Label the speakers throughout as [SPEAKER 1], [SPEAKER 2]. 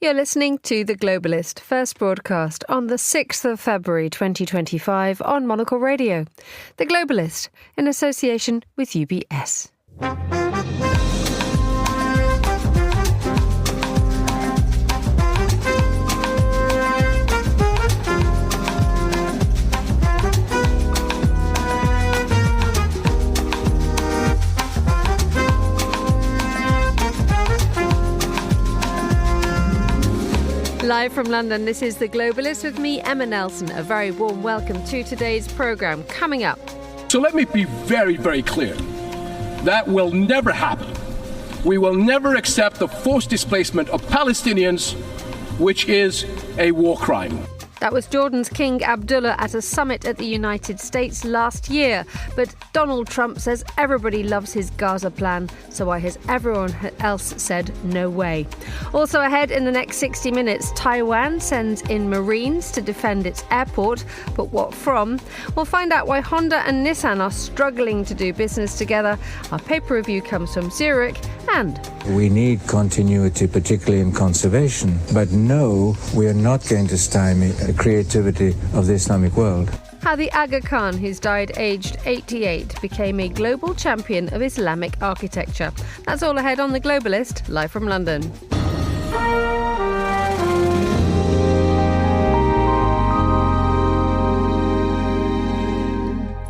[SPEAKER 1] You're listening to The Globalist, first broadcast on the 6th of February 2025 on Monocle Radio. The Globalist, in association with UBS. Live from London, this is The Globalist with me, Emma Nelson. A very warm welcome to today's programme. Coming up.
[SPEAKER 2] So let me be very, very clear. That will never happen. We will never accept the forced displacement of Palestinians, which is a war crime.
[SPEAKER 1] That was Jordan's King Abdullah at a summit at the United States last year. But Donald Trump says everybody loves his Gaza plan, so why has everyone else said no way? Also ahead in the next 60 minutes, Taiwan sends in Marines to defend its airport, but what from? We'll find out why Honda and Nissan are struggling to do business together. Our paper review comes from Zurich, and
[SPEAKER 3] we need continuity, particularly in conservation. But no, we are not going to stymie the creativity of the Islamic world.
[SPEAKER 1] How the Aga Khan, who's died aged 88, became a global champion of Islamic architecture. That's all ahead on The Globalist, live from London.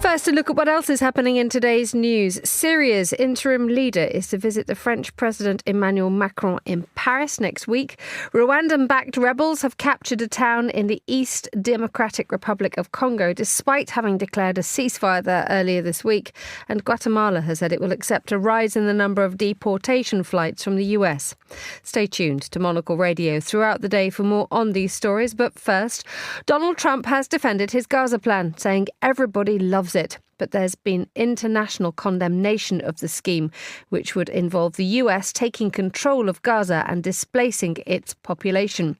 [SPEAKER 1] First, a look at what else is happening in today's news. Syria's interim leader is to visit the French President Emmanuel Macron in Paris next week. Rwandan-backed rebels have captured a town in the East Democratic Republic of Congo, despite having declared a ceasefire there earlier this week. And Guatemala has said it will accept a rise in the number of deportation flights from the US. Stay tuned to Monocle Radio throughout the day for more on these stories. But first, Donald Trump has defended his Gaza plan, saying everybody loves it. But there's been international condemnation of the scheme, which would involve the US taking control of Gaza and displacing its population.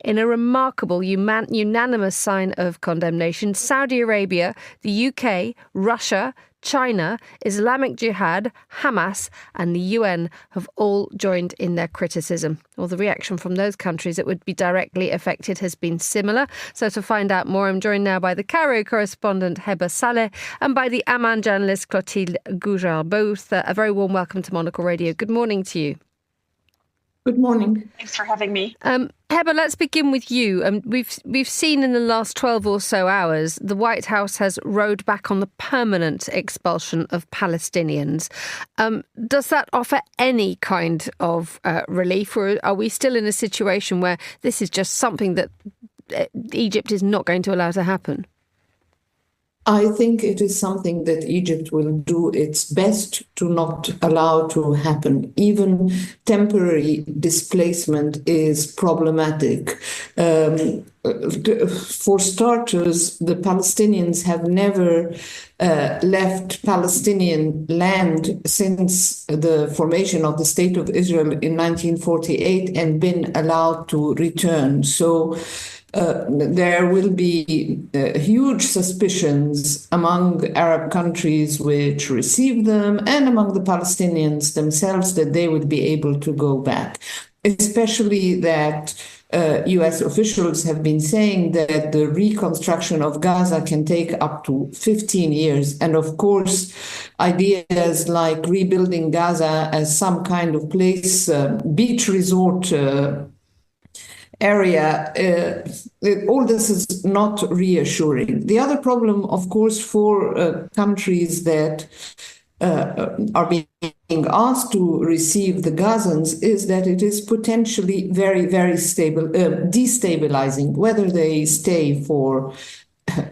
[SPEAKER 1] In a remarkable unanimous sign of condemnation, Saudi Arabia, the UK, Russia, China, Islamic Jihad, Hamas and the UN have all joined in their criticism. Well, the reaction from those countries that would be directly affected has been similar. So to find out more, I'm joined now by the Cairo correspondent Heba Saleh and by the Amman journalist Clotilde Goujar. Both a very warm welcome to Monocle Radio. Good morning to you.
[SPEAKER 4] Good morning.
[SPEAKER 5] Thanks for having me.
[SPEAKER 1] Heba, let's begin with you. We've seen in the last 12 or so hours, the White House has rowed back on the permanent expulsion of Palestinians. Does that offer any kind of relief, or are we still in a situation where this is just something that Egypt is not going to allow to happen?
[SPEAKER 4] I think it is something that Egypt will do its best to not allow to happen. Even temporary displacement is problematic. For starters, the Palestinians have never left Palestinian land since the formation of the State of Israel in 1948 and been allowed to return. So there will be huge suspicions among Arab countries which receive them and among the Palestinians themselves that they would be able to go back, especially that US officials have been saying that the reconstruction of Gaza can take up to 15 years. And of course, ideas like rebuilding Gaza as some kind of place, beach resort area, all this is not reassuring. The other problem, of course, for countries that are being asked to receive the Gazans is that it is potentially very, very destabilizing, whether they stay for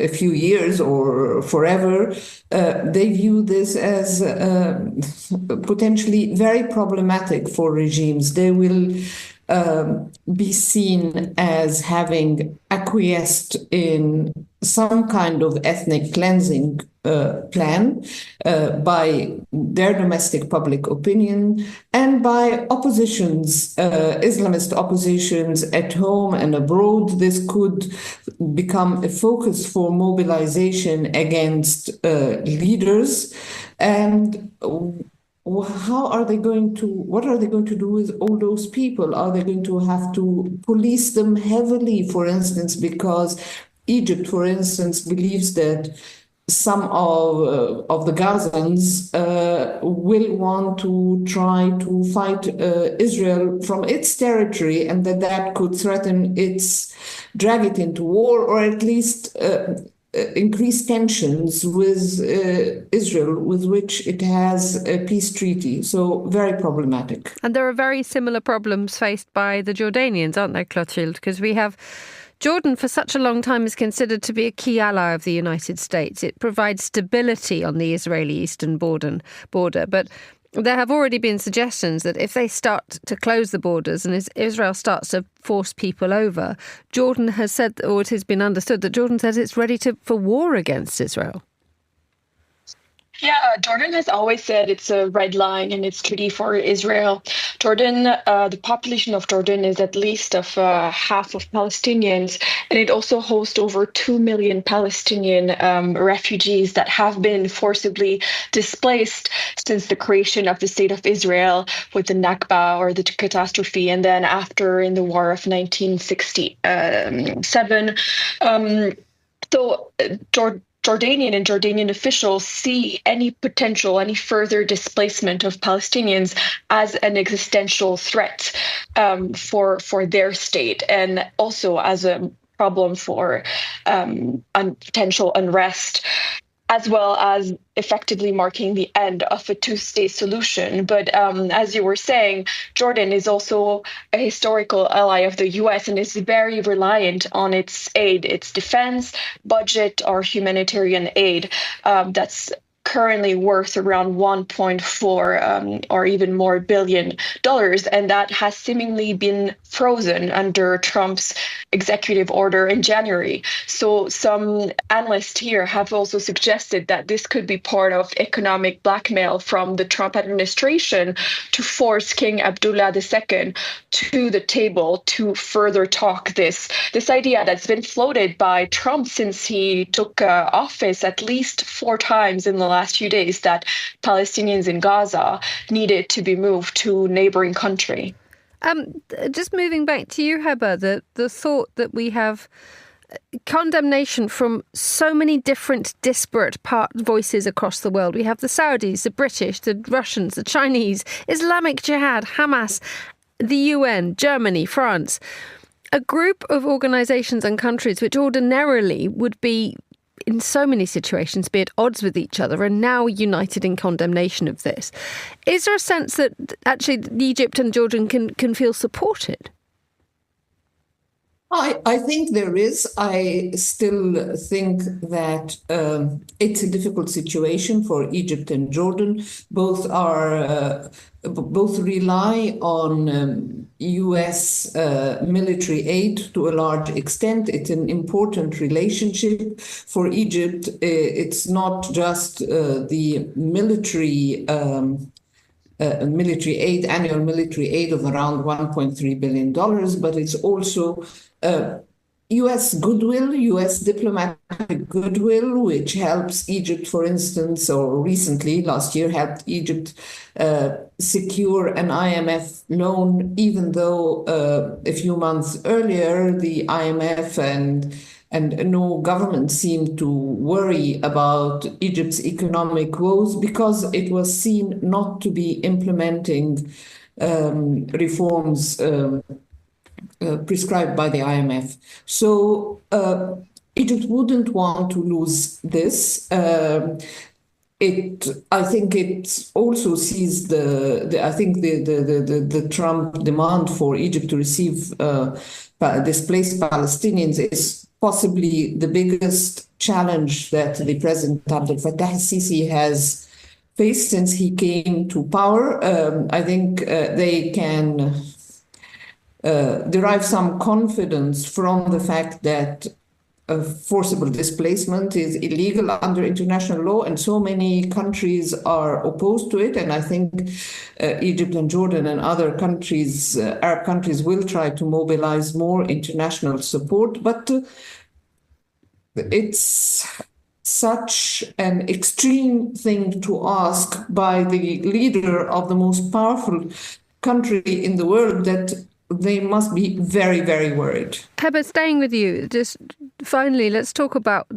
[SPEAKER 4] a few years or forever. They view this as potentially very problematic for regimes. They will be seen as having acquiesced in some kind of ethnic cleansing plan by their domestic public opinion and by oppositions, Islamist oppositions at home and abroad. This could become a focus for mobilization against leaders. And how are they going to, what are they going to do with all those people? Are they going to have to police them heavily, for instance, because Egypt, for instance, believes that some of the Gazans will want to try to fight Israel from its territory, and that could threaten drag it into war, or at least increase tensions with Israel, with which it has a peace treaty. So very problematic.
[SPEAKER 1] And there are very similar problems faced by the Jordanians, aren't there, Clotilde? Because we have Jordan for such a long time is considered to be a key ally of the United States. It provides stability on the Israeli eastern border. But there have already been suggestions that if they start to close the borders and Israel starts to force people over, Jordan has said, or it has been understood that Jordan says it's ready for war against Israel.
[SPEAKER 5] Yeah, Jordan has always said it's a red line in its treaty for Israel. Jordan, the population of Jordan is at least of half of Palestinians, and it also hosts over 2 million Palestinian refugees that have been forcibly displaced since the creation of the State of Israel with the Nakba, or the catastrophe, and then after in the War of 1967. Jordanian and Jordanian officials see any further displacement of Palestinians as an existential threat for their state, and also as a problem for potential unrest, as well as effectively marking the end of a two-state solution. But as you were saying, Jordan is also a historical ally of the U.S. and is very reliant on its aid, its defense budget or humanitarian aid that's currently worth around 1.4 or even more billion dollars, and that has seemingly been frozen under Trump's executive order in January. So some analysts here have also suggested that this could be part of economic blackmail from the Trump administration to force King Abdullah II to the table to further talk this idea that's been floated by Trump since he took office at least 4 times in the last few days, that Palestinians in Gaza needed to be moved to a neighboring country.
[SPEAKER 1] Just moving back to you, Heba, the thought that we have condemnation from so many different disparate voices across the world. We have the Saudis, the British, the Russians, the Chinese, Islamic Jihad, Hamas, the UN, Germany, France. A group of organisations and countries which ordinarily would be, in so many situations, be at odds with each other, are now united in condemnation of this. Is there a sense that actually Egypt and Jordan can feel supported?
[SPEAKER 4] I think there is. I still think that it's a difficult situation for Egypt and Jordan. Both rely on U.S. military aid to a large extent. It's an important relationship for Egypt. It's not just the military aid, annual military aid of around $1.3 billion, but it's also U.S. goodwill, U.S. diplomatic goodwill, which helps Egypt, for instance, or recently, last year, helped Egypt secure an IMF loan, even though a few months earlier, the IMF and no government seemed to worry about Egypt's economic woes because it was seen not to be implementing reforms prescribed by the IMF. So Egypt wouldn't want to lose this. I think it also sees the Trump demand for Egypt to receive displaced Palestinians is possibly the biggest challenge that the President Abdel Fattah al-Sisi has faced since he came to power. I think they can derive some confidence from the fact that forcible displacement is illegal under international law, and so many countries are opposed to it. And I think Egypt and Jordan and other countries, Arab countries, will try to mobilize more international support. But it's such an extreme thing to ask by the leader of the most powerful country in the world that they must be very, very worried.
[SPEAKER 1] Heba, staying with you, just finally, let's talk about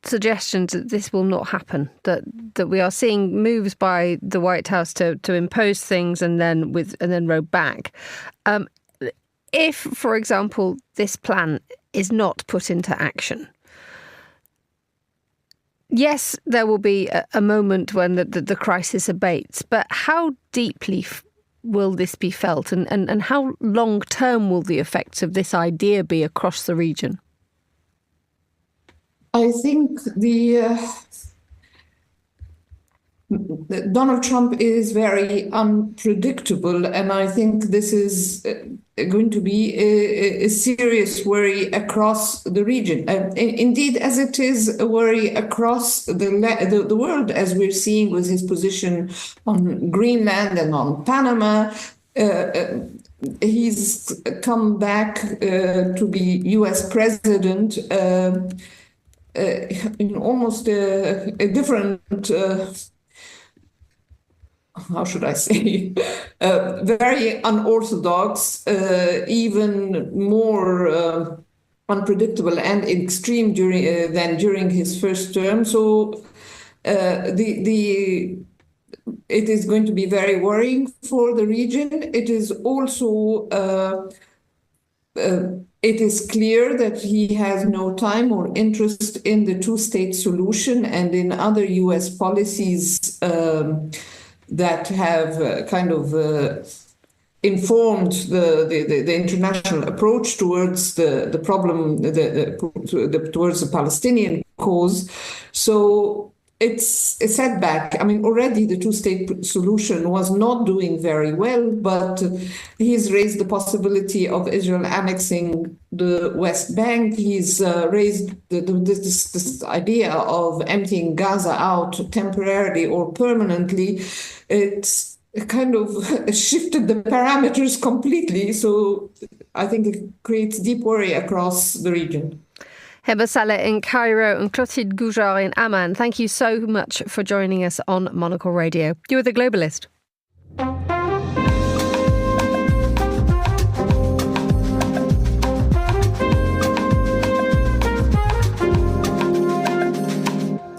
[SPEAKER 1] suggestions that this will not happen, that we are seeing moves by the White House to impose things and then row back. If, for example, this plan is not put into action, yes, there will be a moment when the crisis abates, but how deeply will this be felt, and how long-term will the effects of this idea be across the region?
[SPEAKER 4] I think Donald Trump is very unpredictable, and I think this is going to be a serious worry across the region. Indeed, as it is a worry across the world, as we're seeing with his position on Greenland and on Panama. He's come back to be U.S. president in almost a different, how should I say, very unorthodox, even more unpredictable and extreme than during his first term. So it is going to be very worrying for the region. It is also it is clear that he has no time or interest in the two-state solution and in other U.S. policies that have kind of informed the international approach towards the problem, towards the Palestinian cause. So it's a setback. I mean, already the two-state solution was not doing very well, but he's raised the possibility of Israel annexing the West Bank. He's raised this idea of emptying Gaza out temporarily or permanently. It's kind of shifted the parameters completely. So I think it creates deep worry across the region.
[SPEAKER 1] Heba Saleh in Cairo and Clotilde Goujard in Amman, thank you so much for joining us on Monocle Radio. You are The Globalist.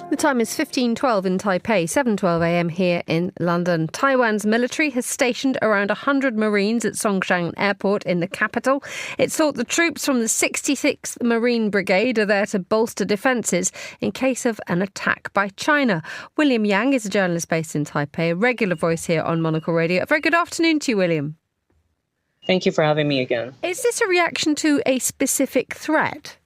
[SPEAKER 1] The time is 15:12 in Taipei, 7:12 a.m. here in London. Taiwan's military has stationed around 100 Marines at Songshan Airport in the capital. It's thought the troops from the 66th Marine Brigade are there to bolster defences in case of an attack by China. William Yang is a journalist based in Taipei, a regular voice here on Monocle Radio. A very good afternoon to you, William.
[SPEAKER 6] Thank you for having me again.
[SPEAKER 1] Is this a reaction to a specific threat?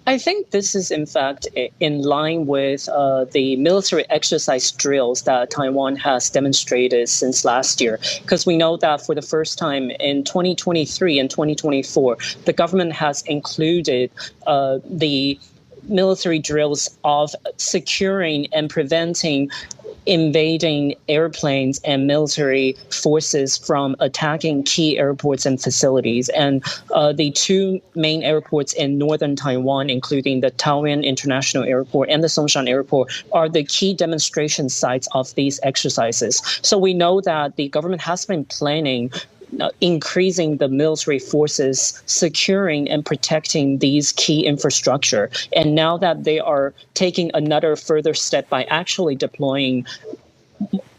[SPEAKER 6] I think this is, in fact, in line with the military exercise drills that Taiwan has demonstrated since last year, because we know that for the first time in 2023 and 2024, the government has included the military drills of securing and preventing invading airplanes and military forces from attacking key airports and facilities. And the two main airports in northern Taiwan, including the Taoyuan International Airport and the Songshan Airport, are the key demonstration sites of these exercises. So we know that the government has been planning increasing the military forces, securing and protecting these key infrastructure. And now that they are taking another further step by actually deploying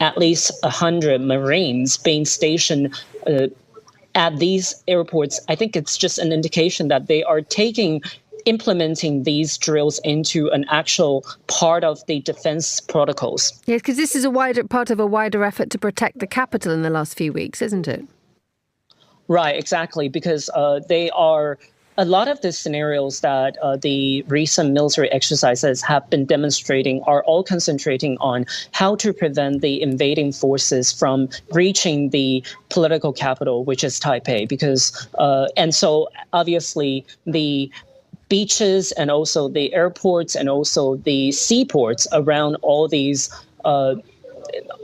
[SPEAKER 6] at least 100 Marines being stationed at these airports, I think it's just an indication that they are implementing these drills into an actual part of the defense protocols.
[SPEAKER 1] Yes, because this is part of a wider effort to protect the capital in the last few weeks, isn't it?
[SPEAKER 6] Right, exactly, because they are a lot of the scenarios that the recent military exercises have been demonstrating are all concentrating on how to prevent the invading forces from reaching the political capital, which is Taipei. And so obviously the beaches and also the airports and also the seaports around all these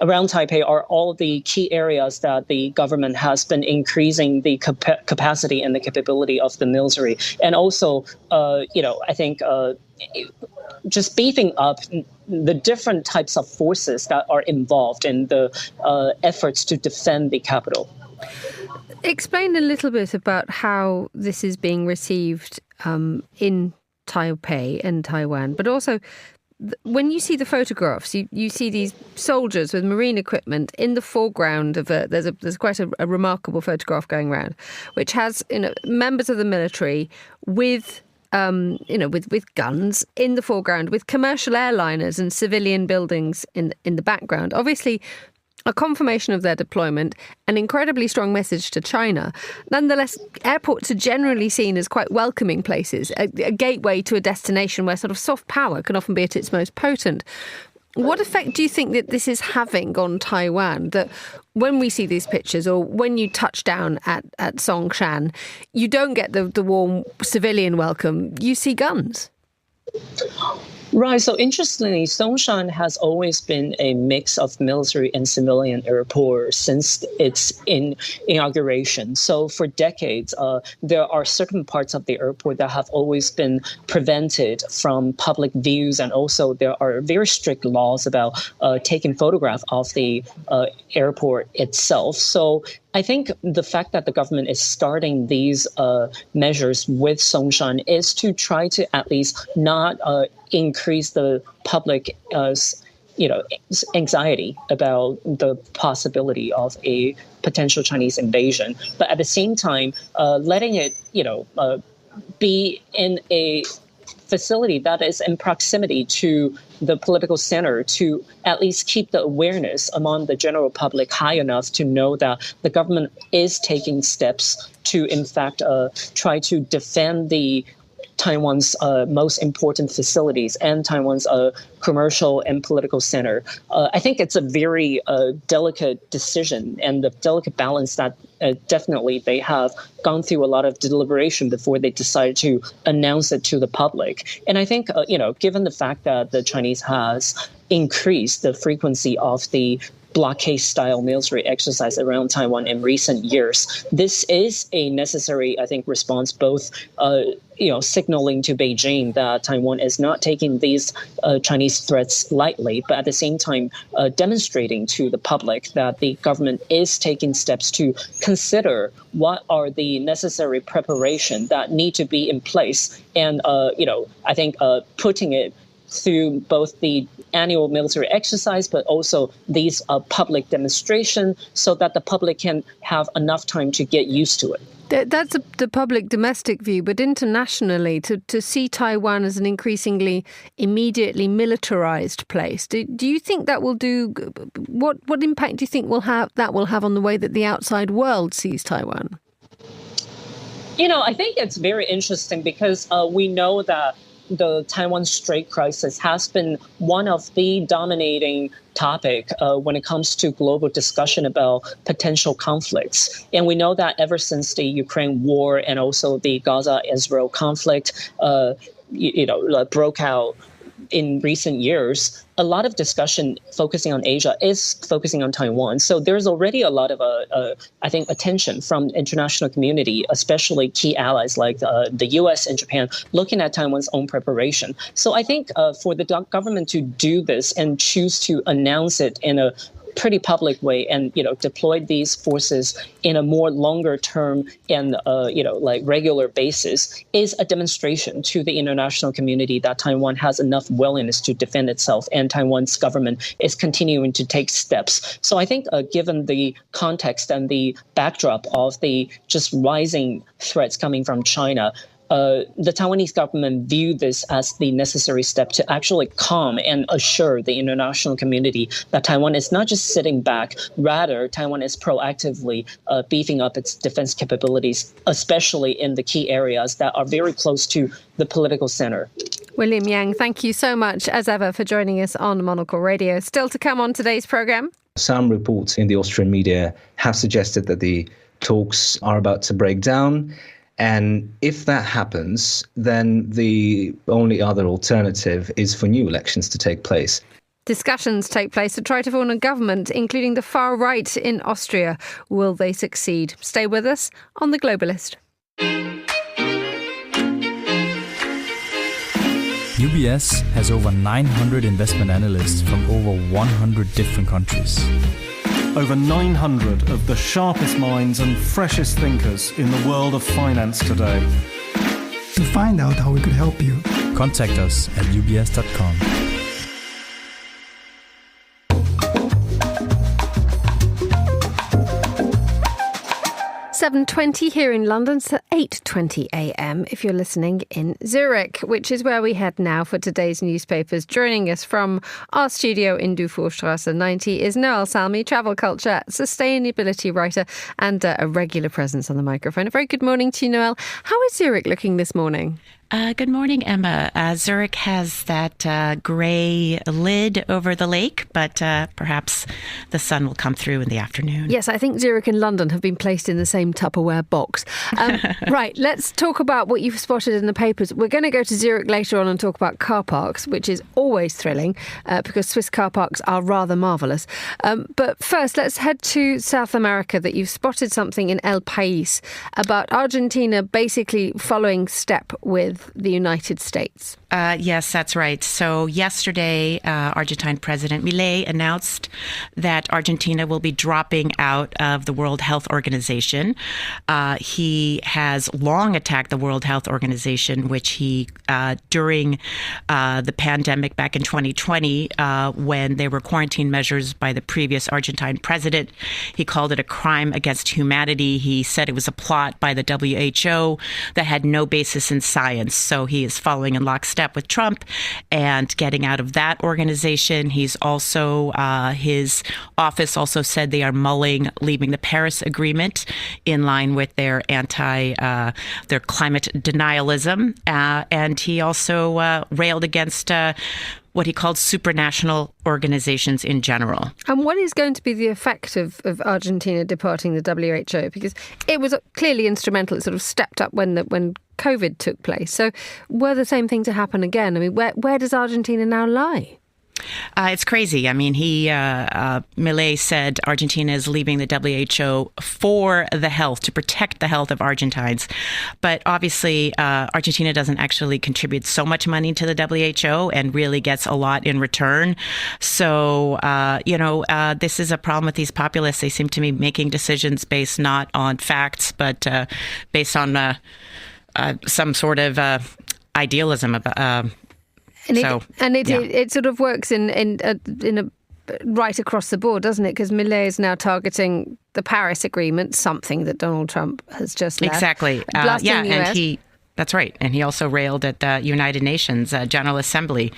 [SPEAKER 6] around Taipei are all the key areas that the government has been increasing the capacity and the capability of the military. And also, I think just beefing up the different types of forces that are involved in the efforts to defend the capital.
[SPEAKER 1] Explain a little bit about how this is being received in Taipei and Taiwan, but also when you see the photographs, you see these soldiers with marine equipment in the foreground of there's quite a remarkable photograph going around, which has members of the military with guns in the foreground, with commercial airliners and civilian buildings in the background. Obviously, a confirmation of their deployment, an incredibly strong message to China. Nonetheless, airports are generally seen as quite welcoming places, a gateway to a destination where sort of soft power can often be at its most potent. What effect do you think that this is having on Taiwan, that when we see these pictures or when you touch down at Songshan, you don't get the warm civilian welcome, you see guns?
[SPEAKER 6] Right. So interestingly, Songshan has always been a mix of military and civilian airport since its inauguration. So for decades, there are certain parts of the airport that have always been prevented from public views. And also there are very strict laws about taking photographs of the airport itself. So I think the fact that the government is starting these measures with Songshan is to try to at least not increase the public anxiety about the possibility of a potential Chinese invasion, but at the same time letting it be in a facility that is in proximity to the political center to at least keep the awareness among the general public high enough to know that the government is taking steps to, in fact, try to defend Taiwan's most important facilities and Taiwan's commercial and political center. I think it's a very delicate decision and the delicate balance that definitely they have gone through a lot of deliberation before they decided to announce it to the public. And I think, given the fact that the Chinese has increased the frequency of the blockade-style military exercise around Taiwan in recent years, this is a necessary, I think, response, both signaling to Beijing that Taiwan is not taking these Chinese threats lightly, but at the same time demonstrating to the public that the government is taking steps to consider what are the necessary preparation that need to be in place. And, I think putting it through both the annual military exercise, but also these public demonstrations so that the public can have enough time to get used to it.
[SPEAKER 1] That's the public domestic view, but internationally, to see Taiwan as an increasingly immediately militarized place, do you think that will do, what impact do you think that will have on the way that the outside world sees Taiwan?
[SPEAKER 6] I think it's very interesting because we know that the Taiwan Strait crisis has been one of the dominating topic when it comes to global discussion about potential conflicts. And we know that ever since the Ukraine war and also the Gaza-Israel conflict, broke out in recent years, a lot of discussion focusing on Asia is focusing on Taiwan. So there's already a lot of, I think, attention from the international community, especially key allies like the U.S. and Japan, looking at Taiwan's own preparation. So I think for the government to do this and choose to announce it in a pretty public way and, deploy these forces in a more longer term and, regular basis is a demonstration to the international community that Taiwan has enough willingness to defend itself and Taiwan's government is continuing to take steps. So I think given the context and the backdrop of the just rising threats coming from China, the Taiwanese government view this as the necessary step to actually calm and assure the international community that Taiwan is not just sitting back, rather Taiwan is proactively beefing up its defense capabilities, especially in the key areas that are very close to the political center.
[SPEAKER 1] William Yang, thank you so much, as ever, for joining us on Monocle Radio. Still to come on today's programme.
[SPEAKER 7] Some reports in the Austrian media have suggested that the talks are about to break down. And if that happens, then the only other alternative is for new elections to take place.
[SPEAKER 1] Discussions take place to try to form a government, including the far right in Austria. Will they succeed? Stay with us on The Globalist.
[SPEAKER 8] UBS has over 900 investment analysts from over 100 different countries.
[SPEAKER 9] Over 900 of the sharpest minds and freshest thinkers in the world of finance today.
[SPEAKER 10] To find out how we could help you,
[SPEAKER 8] contact us at ubs.com.
[SPEAKER 1] 7:20 here in London, so 8:20 a.m. if you're listening in Zurich, which is where we head now for today's newspapers. Joining us from our studio in Dufourstrasse 90 is Noel Salmi, travel culture, sustainability writer, and a regular presence on the microphone. A very good morning to you, Noel. How is Zurich looking this morning?
[SPEAKER 11] Good morning, Emma. Zurich has that grey lid over the lake, but perhaps the sun will come through in the afternoon.
[SPEAKER 1] Yes, I think Zurich and London have been placed in the same Tupperware box. Right, let's talk about what you've spotted in the papers. We're going to go to Zurich later on and talk about car parks, which is always thrilling because Swiss car parks are rather marvellous. But first, let's head to South America, that you've spotted something in El País about Argentina basically following step with the United States.
[SPEAKER 11] Yes, that's right. So yesterday, Argentine President Milei announced that Argentina will be dropping out of the World Health Organization. He has long attacked the World Health Organization, which he, during the pandemic back in 2020, when there were quarantine measures by the previous Argentine president, he called it a crime against humanity. He said it was a plot by the WHO that had no basis in science. So he is following in lockstep with Trump and getting out of that organization. He's also, his office also said they are mulling leaving the Paris Agreement in line with their their climate denialism. And he also railed against what he called supranational organizations in general.
[SPEAKER 1] And what is going to be the effect of Argentina departing the WHO? Because it was clearly instrumental. It sort of stepped up when COVID took place. So were the same thing to happen again? I mean, where does Argentina now lie?
[SPEAKER 11] It's crazy. I mean, Milei said Argentina is leaving the WHO for the health, to protect the health of Argentines. But obviously, Argentina doesn't actually contribute so much money to the WHO and really gets a lot in return. So, this is a problem with these populists. They seem to be making decisions based not on facts, but based on some sort of idealism about. It sort of works in a right across the board, doesn't it? Because Milei is now targeting the Paris Agreement, something that Donald Trump has just left. Exactly. That's right. And he also railed at the United Nations General Assembly,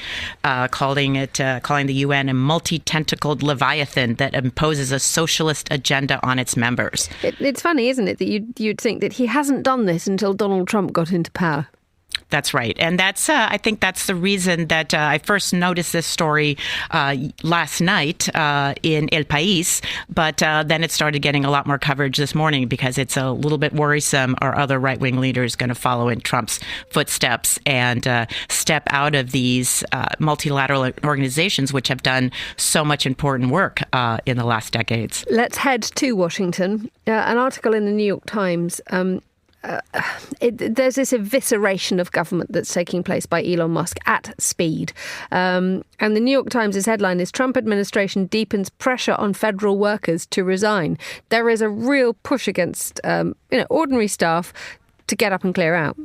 [SPEAKER 11] calling the UN a multi-tentacled leviathan that imposes a socialist agenda on its members.
[SPEAKER 1] It's funny, isn't it, that you'd think that he hasn't done this until Donald Trump got into power.
[SPEAKER 11] That's right. And that's I think that's the reason that I first noticed this story last night in El País. But then it started getting a lot more coverage this morning because it's a little bit worrisome. Are other right-wing leaders going to follow in Trump's footsteps and step out of these multilateral organizations, which have done so much important work in the last decades?
[SPEAKER 1] Let's head to Washington. An article in the New York Times. There's this evisceration of government that's taking place by Elon Musk at speed. And the New York Times' headline is Trump administration deepens pressure on federal workers to resign. There is a real push against ordinary staff to get up and clear out.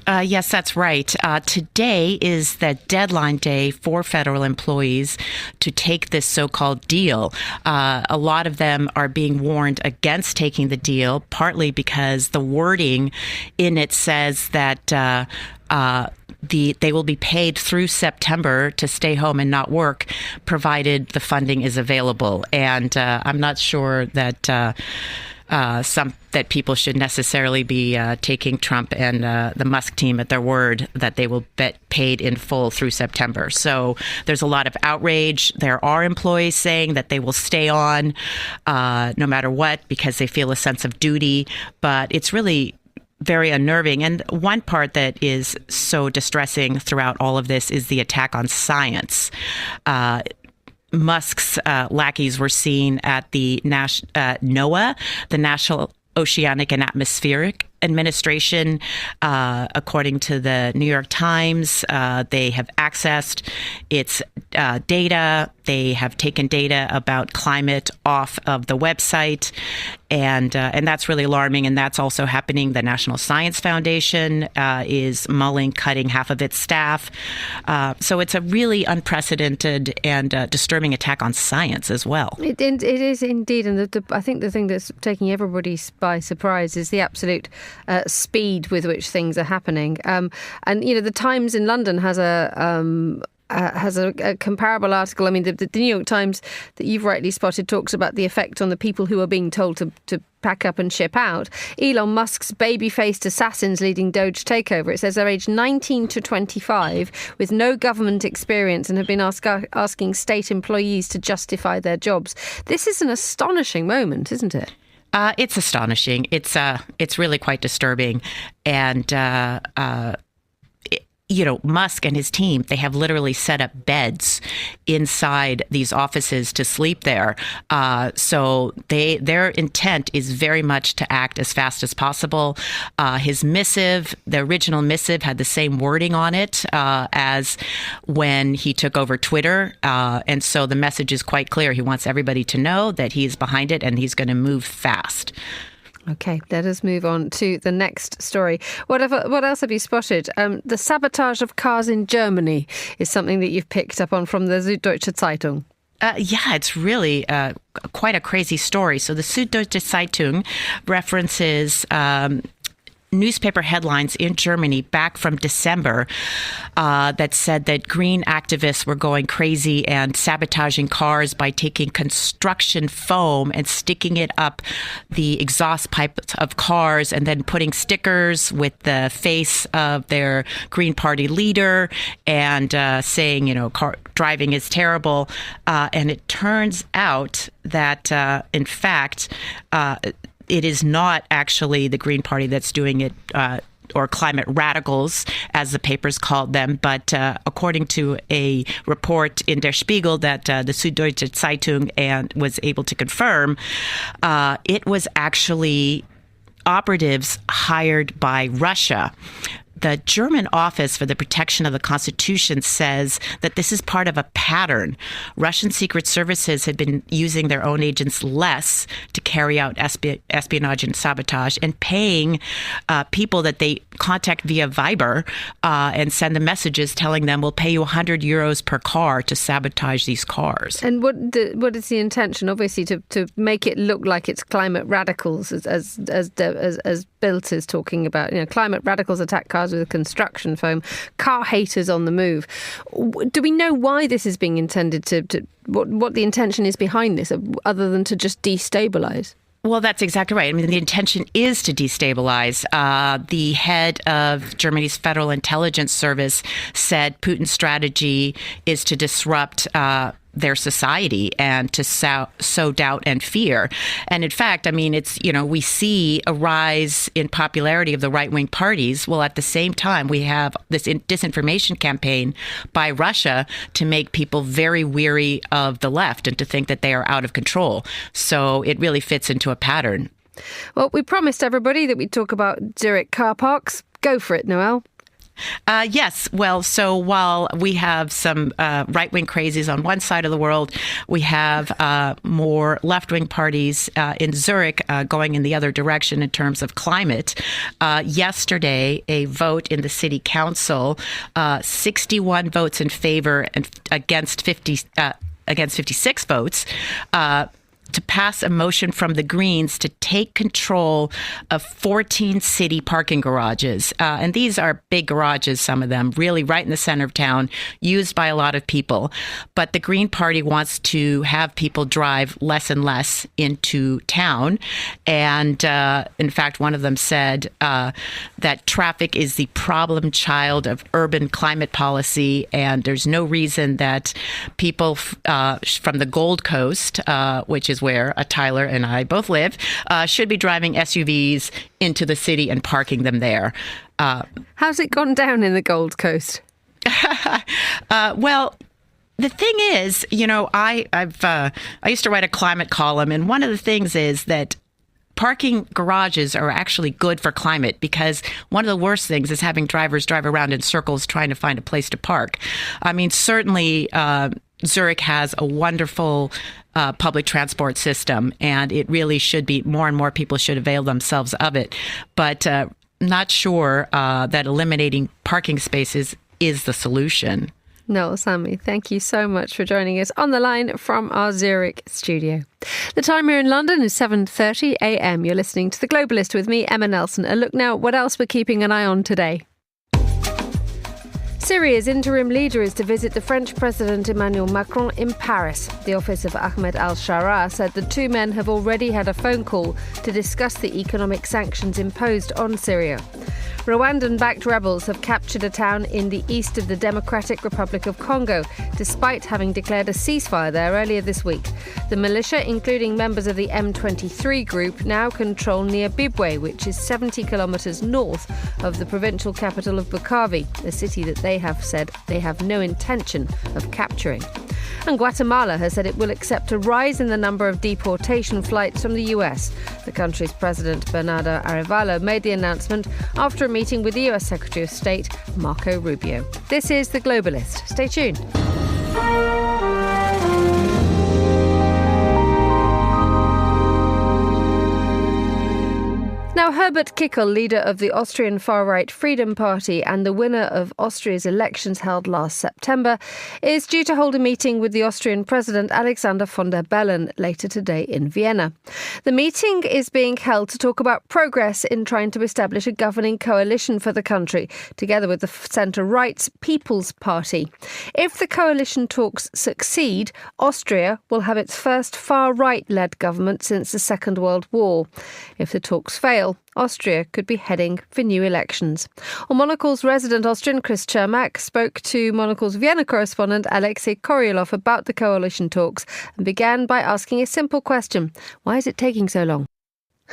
[SPEAKER 11] Yes, that's right. Today is the deadline day for federal employees to take this so-called deal. A lot of them are being warned against taking the deal, partly because the wording in it says that they will be paid through September to stay home and not work, provided the funding is available. And I'm not sure that that people should necessarily be taking Trump and the Musk team at their word that they will get paid in full through September. So there's a lot of outrage. There are employees saying that they will stay on no matter what because they feel a sense of duty. But it's really very unnerving. And one part that is so distressing throughout all of this is the attack on science. Musk's lackeys were seen at the NOAA, the National Oceanic and Atmospheric Administration. According to the New York Times, they have accessed its data. They have taken data about climate off of the website, and that's really alarming. And that's also happening. The National Science Foundation is mulling cutting half of its staff. So it's a really unprecedented and disturbing attack on science as well.
[SPEAKER 1] It is indeed, and I think the thing that's taking everybody by surprise is the absolute speed with which things are happening. And the Times in London has a comparable article. I mean, the New York Times that you've rightly spotted talks about the effect on the people who are being told to pack up and ship out. Elon Musk's baby-faced assassins leading Doge takeover. It says they're aged 19 to 25 with no government experience and have been asking state employees to justify their jobs. This is an astonishing moment, isn't it?
[SPEAKER 11] It's astonishing. It's really quite disturbing. And Musk and his team, they have literally set up beds inside these offices to sleep there. So their intent is very much to act as fast as possible. His missive, the original missive, had the same wording on it as when he took over Twitter. And so the message is quite clear. He wants everybody to know that he's behind it and he's going to move fast.
[SPEAKER 1] Okay, let us move on to the next story. What else have you spotted? The sabotage of cars in Germany is something that you've picked up on from the Süddeutsche Zeitung.
[SPEAKER 11] Yeah, it's really quite a crazy story. So the Süddeutsche Zeitung references newspaper headlines in Germany back from December that said that green activists were going crazy and sabotaging cars by taking construction foam and sticking it up the exhaust pipes of cars and then putting stickers with the face of their Green Party leader and saying, driving is terrible. And it turns out that, in fact, it is not actually the Green Party that's doing it, or climate radicals, as the papers called them. But according to a report in Der Spiegel that the Süddeutsche Zeitung was able to confirm, it was actually operatives hired by Russia. The German Office for the Protection of the Constitution says that this is part of a pattern. Russian secret services had been using their own agents less to carry out espionage and sabotage and paying people that they contact via Viber and send them messages telling them, we'll pay you 100 euros per car to sabotage these cars.
[SPEAKER 1] And what is the intention? Obviously, to make it look like it's climate radicals, as Bilt is talking about. Climate radicals attack cars with construction foam, car haters on the move. Do we know why this is being intended to what the intention is behind this, other than to just destabilize?
[SPEAKER 11] Well, that's exactly right. I mean, the intention is to destabilize. The head of Germany's Federal Intelligence Service said Putin's strategy is to disrupt their society and to sow doubt and fear. And in fact, I mean, it's, we see a rise in popularity of the right-wing parties. Well, at the same time, we have this disinformation campaign by Russia to make people very weary of the left and to think that they are out of control. So it really fits into a pattern.
[SPEAKER 1] Well, we promised everybody that we'd talk about Zurich car parks. Go for it, Noelle.
[SPEAKER 11] Yes. Well, so while we have some right-wing crazies on one side of the world, we have more left-wing parties in Zurich going in the other direction in terms of climate. Yesterday, a vote in the city council, 61 votes in favor and against 56 votes, to pass a motion from the Greens to take control of 14 city parking garages. And these are big garages, some of them, really right in the center of town, used by a lot of people. But the Green Party wants to have people drive less and less into town. And in fact, one of them said that traffic is the problem child of urban climate policy. And there's no reason that people from the Gold Coast, which is where Tyler and I both live, should be driving SUVs into the city and parking them there.
[SPEAKER 1] How's it gone down in the Gold Coast?
[SPEAKER 11] Well, The thing is, I used to write a climate column, and one of the things is that parking garages are actually good for climate, because one of the worst things is having drivers drive around in circles trying to find a place to park. I mean, certainly Zurich has a wonderful public transport system, and it really should be more and more people should avail themselves of it. But not sure that eliminating parking spaces is the solution.
[SPEAKER 1] No, Sammy, thank you so much for joining us on the line from our Zurich studio. The time here in London is 7:30 a.m. You're listening to The Globalist with me, Emma Nelson. A look now what else we're keeping an eye on today. Syria's interim leader is to visit the French President Emmanuel Macron in Paris. The office of Ahmed al-Shara said the two men have already had a phone call to discuss the economic sanctions imposed on Syria. Rwandan-backed rebels have captured a town in the east of the Democratic Republic of Congo, despite having declared a ceasefire there earlier this week. The militia, including members of the M23 group, now control near Bibwe, which is 70 kilometres north of the provincial capital of Bukavu, a city that they have said they have no intention of capturing. And Guatemala has said it will accept a rise in the number of deportation flights from the US. The country's President Bernardo Arevalo made the announcement after a meeting with the US Secretary of State Marco Rubio. This is The Globalist. Stay tuned. Now, Herbert Kickl, leader of the Austrian far-right Freedom Party and the winner of Austria's elections held last September, is due to hold a meeting with the Austrian President Alexander von der Bellen later today in Vienna. The meeting is being held to talk about progress in trying to establish a governing coalition for the country, together with the centre-right's People's Party. If the coalition talks succeed, Austria will have its first far-right-led government since the Second World War. If the talks fail, Austria could be heading for new elections. Well, Monocle's resident Austrian Chris Cermak spoke to Monocle's Vienna correspondent Alexei Koryolov about the coalition talks and began by asking a simple question. Why is it taking so long?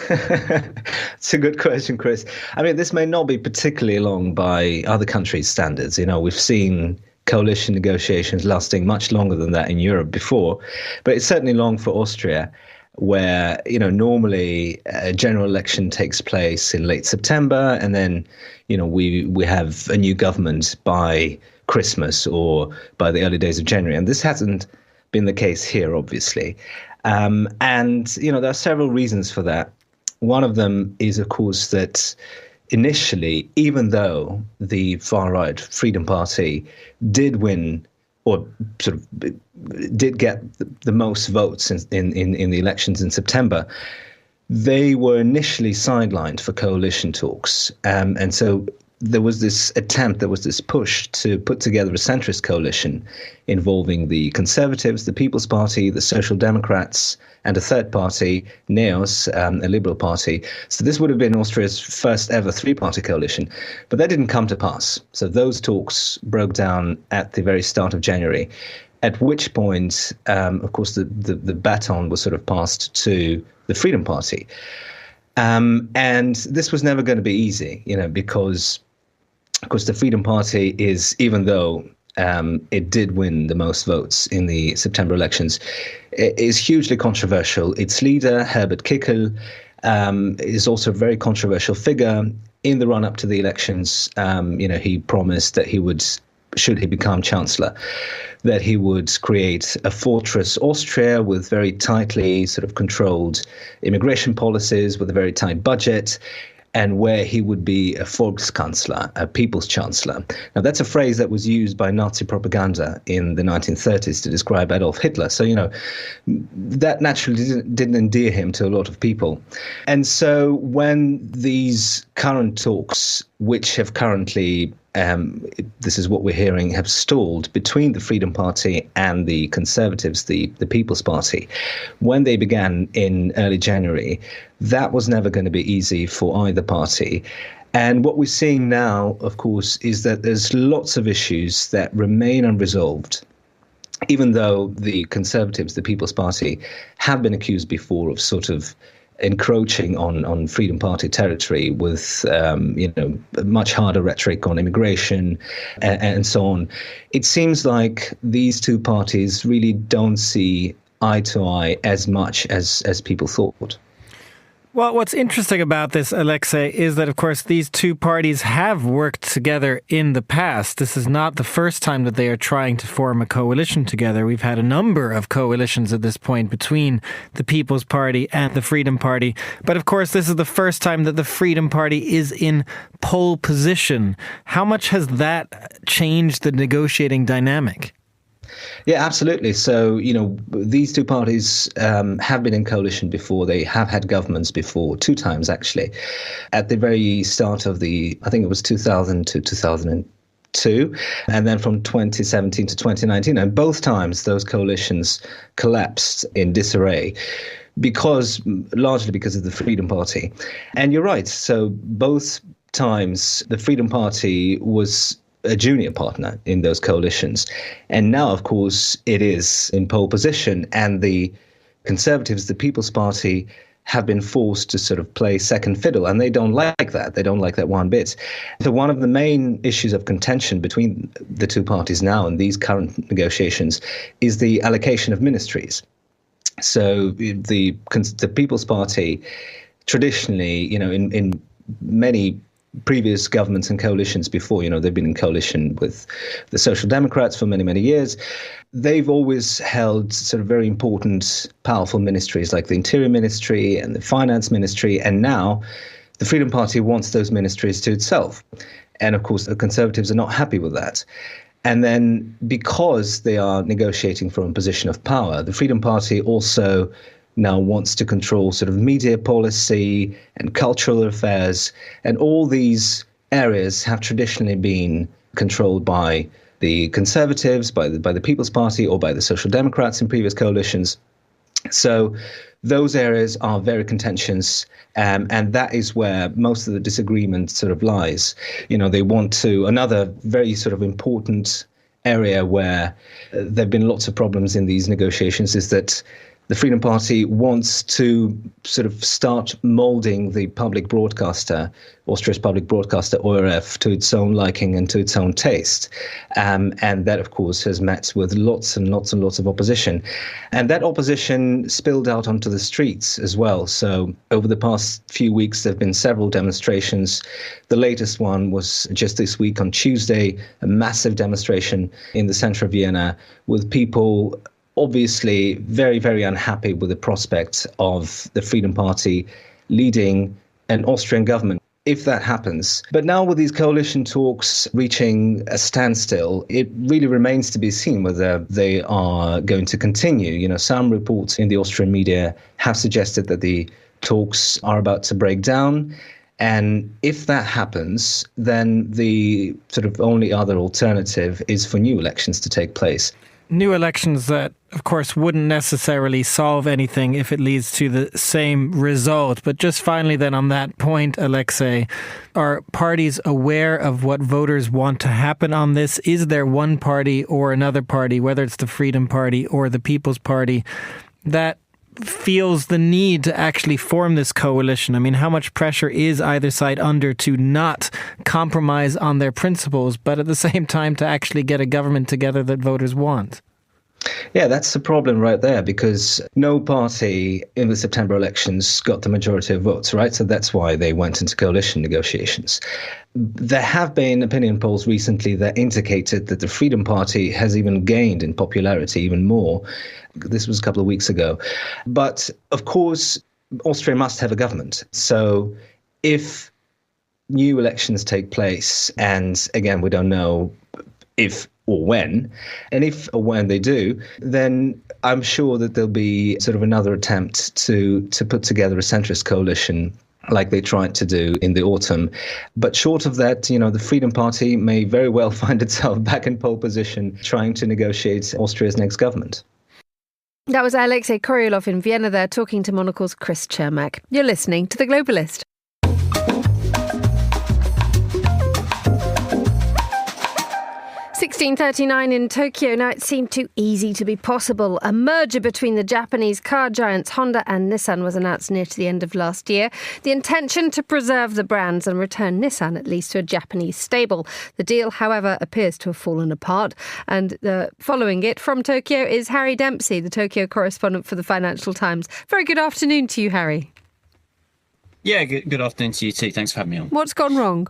[SPEAKER 7] It's a good question, Chris. I mean, this may not be particularly long by other countries' standards. We've seen coalition negotiations lasting much longer than that in Europe before, but it's certainly long for Austria, where, normally a general election takes place in late September, and then, we have a new government by Christmas or by the early days of January. And this hasn't been the case here, obviously. And, there are several reasons for that. One of them is, of course, that initially, even though the far-right Freedom Party did win or sort of did get the most votes in the elections in September, they were initially sidelined for coalition talks. And so there was this push to put together a centrist coalition involving the Conservatives, the People's Party, the Social Democrats, and a third party, NEOS, a Liberal party. So this would have been Austria's first ever three-party coalition. But that didn't come to pass. So those talks broke down at the very start of January, at which point, of course, the baton was sort of passed to the Freedom Party. And this was never going to be easy, because, of course, the Freedom Party is, even though it did win the most votes in the September elections, it is hugely controversial. Its leader, Herbert Kickl, is also a very controversial figure. In the run-up to the elections, he promised that he would, should he become chancellor, that he would create a fortress Austria with very tightly sort of controlled immigration policies, with a very tight budget, and where he would be a Volkskanzler, a people's chancellor. Now, that's a phrase that was used by Nazi propaganda in the 1930s to describe Adolf Hitler. So, that naturally didn't endear him to a lot of people. And so when these current talks, which have currently, this is what we're hearing, have stalled between the Freedom Party and the Conservatives, the People's Party, when they began in early January, that was never going to be easy for either party. And what we're seeing now, of course, is that there's lots of issues that remain unresolved, even though the Conservatives, the People's Party, have been accused before of sort of encroaching on Freedom Party territory with, much harder rhetoric on immigration and so on. It seems like these two parties really don't see eye to eye as much as people thought.
[SPEAKER 12] Well, what's interesting about this, Alexei, is that, of course, these two parties have worked together in the past. This is not the first time that they are trying to form a coalition together. We've had a number of coalitions at this point between the People's Party and the Freedom Party. But, of course, this is the first time that the Freedom Party is in pole position. How much has that changed the negotiating dynamic?
[SPEAKER 7] Yeah, absolutely. So, these two parties have been in coalition before. They have had governments before, 2 times actually. At the very start of I think it was 2000 to 2002, and then from 2017 to 2019. And both times those coalitions collapsed in disarray largely because of the Freedom Party. And you're right. So both times the Freedom Party was a junior partner in those coalitions. And now, of course, it is in pole position. And the Conservatives, the People's Party, have been forced to sort of play second fiddle. And they don't like that. They don't like that one bit. So one of the main issues of contention between the two parties now in these current negotiations is the allocation of ministries. So the People's Party traditionally, in many previous governments and coalitions before, they've been in coalition with the Social Democrats for many, many years. They've always held sort of very important, powerful ministries like the Interior Ministry and the Finance Ministry. And now the Freedom Party wants those ministries to itself. And of course, the Conservatives are not happy with that. And then because they are negotiating from a position of power, the Freedom Party also now wants to control sort of media policy and cultural affairs. And all these areas have traditionally been controlled by the Conservatives, by the People's Party, or by the Social Democrats in previous coalitions. So those areas are very contentious, and that is where most of the disagreement sort of lies. They want to, another very sort of important area where there have been lots of problems in these negotiations is that the Freedom Party wants to sort of start moulding the public broadcaster, Austria's public broadcaster, ORF, to its own liking and to its own taste. And that, of course, has met with lots and lots and lots of opposition. And that opposition spilled out onto the streets as well. So over the past few weeks, there have been several demonstrations. The latest one was just this week on Tuesday, a massive demonstration in the centre of Vienna with people obviously very, very unhappy with the prospect of the Freedom Party leading an Austrian government, if that happens. But now with these coalition talks reaching a standstill, it really remains to be seen whether they are going to continue. Some reports in the Austrian media have suggested that the talks are about to break down. And if that happens, then the sort of only other alternative is for new elections to take place.
[SPEAKER 12] New elections that, of course, wouldn't necessarily solve anything if it leads to the same result. But just finally then on that point, Alexei, are parties aware of what voters want to happen on this? Is there one party or another party, whether it's the Freedom Party or the People's Party, that feels the need to actually form this coalition? I mean, how much pressure is either side under to not compromise on their principles, but at the same time to actually get a government together that voters want?
[SPEAKER 7] Yeah, that's the problem right there, because no party in the September elections got the majority of votes, right? So that's why they went into coalition negotiations. There have been opinion polls recently that indicated that the Freedom Party has even gained in popularity even more. This was a couple of weeks ago. But of course, Austria must have a government. So if new elections take place, and again, we don't know if or when, and if or when they do, then I'm sure that there'll be sort of another attempt to put together a centrist coalition like they tried to do in the autumn. But short of that, the Freedom Party may very well find itself back in pole position trying to negotiate Austria's next government.
[SPEAKER 1] That was Alexei Koryolov in Vienna there, talking to Monocle's Chris Chermak. You're listening to The Globalist. 16:39 in Tokyo. Now, it seemed too easy to be possible. A merger between the Japanese car giants Honda and Nissan was announced near to the end of last year. The intention to preserve the brands and return Nissan at least to a Japanese stable. The deal, however, appears to have fallen apart. And following it from Tokyo is Harry Dempsey, the Tokyo correspondent for the Financial Times. Very good afternoon to you, Harry.
[SPEAKER 13] Yeah, good afternoon to you too. Thanks for having me on.
[SPEAKER 1] What's gone wrong?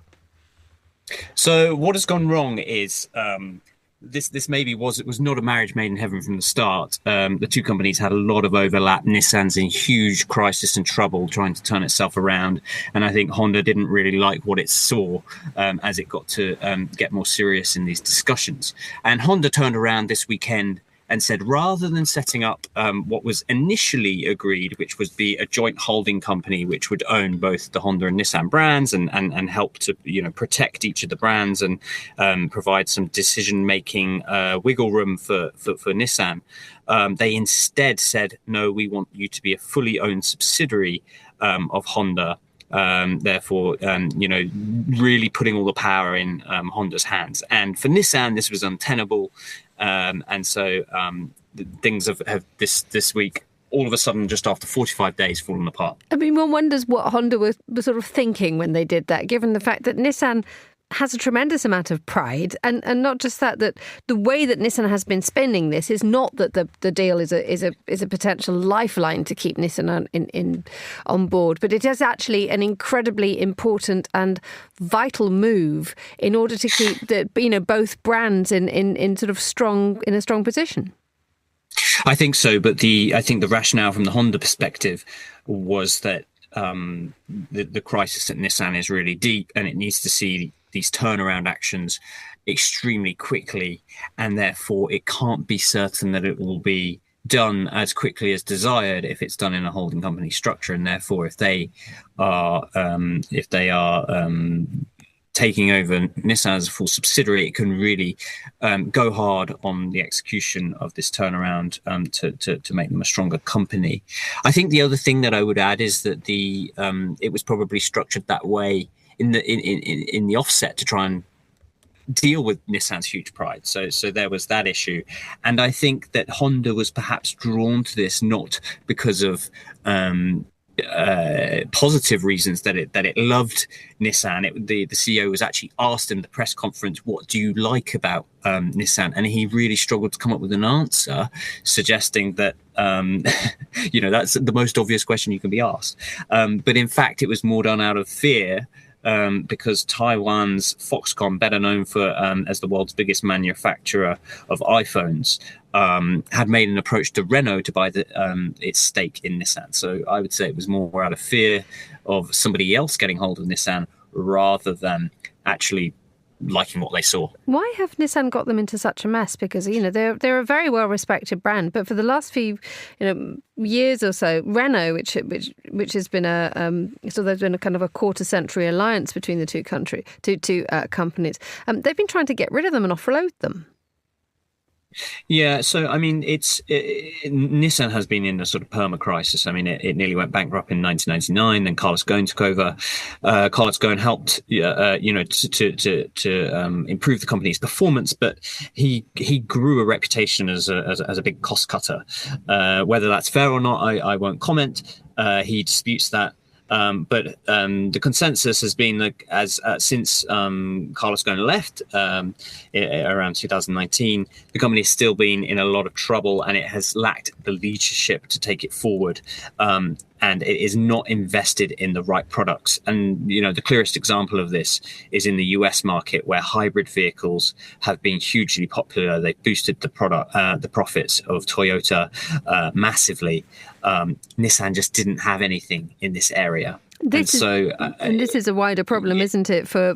[SPEAKER 13] So what has gone wrong is this maybe it was not a marriage made in heaven from the start. The two companies had a lot of overlap. Nissan's in huge crisis and trouble trying to turn itself around. And I think Honda didn't really like what it saw as it got to get more serious in these discussions. And Honda turned around this weekend and said, rather than setting up what was initially agreed, which would be a joint holding company which would own both the Honda and Nissan brands and help to protect each of the brands and provide some decision-making wiggle room for Nissan, they instead said, no, we want you to be a fully owned subsidiary of Honda. Therefore, really putting all the power in Honda's hands. And for Nissan, this was untenable. And so things have this week, all of a sudden, just after 45 days, fallen apart.
[SPEAKER 1] I mean, one wonders what Honda was sort of thinking when they did that, given the fact that Nissan has a tremendous amount of pride, and not just that the way that Nissan has been spending this is not that the deal is a potential lifeline to keep Nissan on board, but it is actually an incredibly important and vital move in order to keep both brands in a strong position.
[SPEAKER 13] I think so, but I think the rationale from the Honda perspective was that the crisis at Nissan is really deep, and it needs to see these turnaround actions extremely quickly, and therefore it can't be certain that it will be done as quickly as desired if it's done in a holding company structure. And therefore, if they are taking over Nissan as a full subsidiary, it can really go hard on the execution of this turnaround to make them a stronger company. I think the other thing that I would add is that it was probably structured that way in the offset to try and deal with Nissan's huge pride. So there was that issue. And I think that Honda was perhaps drawn to this not because of positive reasons that it loved Nissan. The CEO was actually asked in the press conference, what do you like about Nissan? And he really struggled to come up with an answer, suggesting that that's the most obvious question you can be asked. But in fact, it was more done out of fear, because Taiwan's Foxconn, better known for as the world's biggest manufacturer of iPhones, had made an approach to Renault to buy its stake in Nissan. So I would say it was more out of fear of somebody else getting hold of Nissan rather than actually liking what they saw.
[SPEAKER 1] Why have Nissan got them into such a mess? Because they're a very well respected brand, but for the last few years or so, Renault, which has been there's been a kind of a quarter century alliance between the two companies. They've been trying to get rid of them and offload them.
[SPEAKER 13] Yeah, so I mean, Nissan has been in a sort of perma crisis. I mean, it nearly went bankrupt in 1999. Then Carlos Ghosn took over. Carlos Ghosn helped, to improve the company's performance, but he grew a reputation as a big cost cutter. Whether that's fair or not, I won't comment. He disputes that. But the consensus has been that since Carlos Ghosn left around 2019, the company has still been in a lot of trouble, and it has lacked the leadership to take it forward. And it is not invested in the right products. And, the clearest example of this is in the US market, where hybrid vehicles have been hugely popular. They've boosted the profits of Toyota massively. Nissan just didn't have anything in this area.
[SPEAKER 1] This is a wider problem, isn't it, for